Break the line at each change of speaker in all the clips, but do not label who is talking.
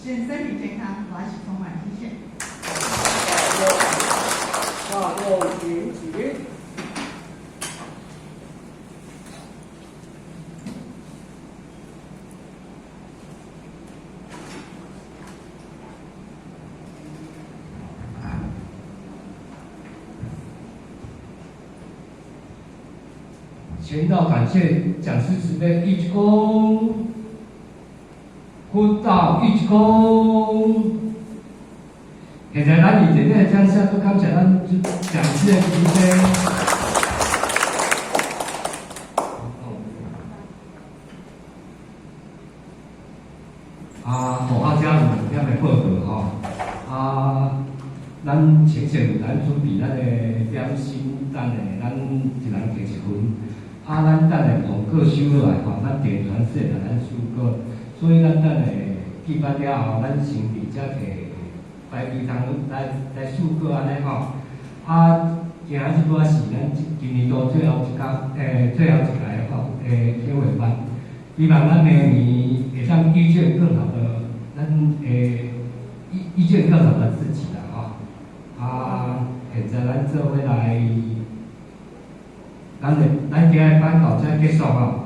愿身体健康，法喜充满，谢谢。
大众请起立。
先到感谢讲师慈悲一鞠躬，坤道一鞠躬。现在咱以这个将下都感谢咱讲师的慈悲。互阿家有点的报告吼。咱请先咱准备咱的点心，等下咱一人摕一份。咱等下同个收落来吼，咱电传室来咱收过，所以咱等下记完了后，咱先伫遮摕白米汤来收过安尼吼。今仔即个是咱今年度最后一届，最后一届吼协会班，希望咱明年会当遇见更好的，遇见更好的自己啦吼。现在咱做伙来。咱今日班到这结束吼，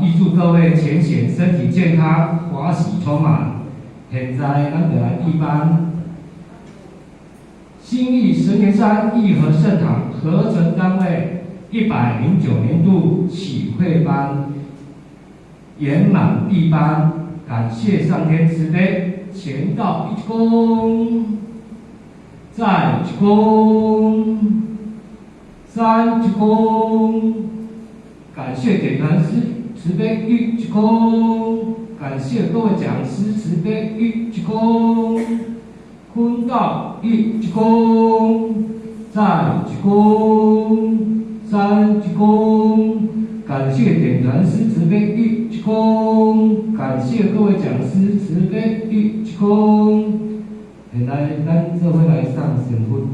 预祝各位浅显身体健康，欢喜充满。现在咱就来一班，新义神元山义和圣堂合成单位109年度启会班圆满闭班，感谢上天慈悲，前到一鞠躬，再鞠躬。3鞠躬，感谢点传师慈悲1鞠躬，感谢各位讲师慈悲1鞠躬，坤道1鞠躬，再鞠躬，3鞠躬，感谢点传师慈悲1鞠躬，感谢各位讲师慈悲1鞠躬。现在咱做伙来上神婚。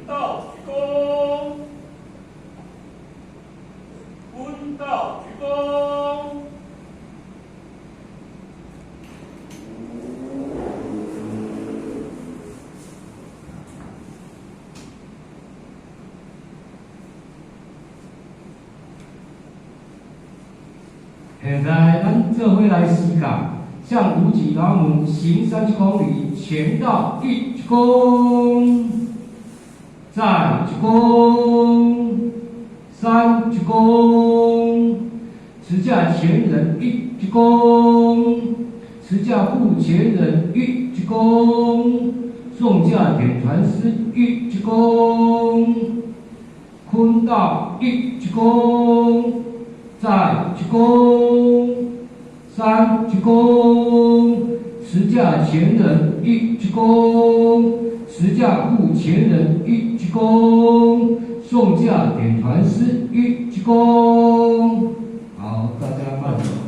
道鞠躬，坤道鞠躬。
现在咱做伙来施教，向无极老母行30公里，前到1鞠躬。再鞠躬，3鞠躬，持驾前人1鞠躬，持驾护前人1鞠躬，送驾点传师1鞠躬，坤道1鞠躬，再鞠躬，3鞠躬，持驾前人一鞠躬，持驾护前人一鞠躬，送驾点团师一鞠躬。好，大家慢走。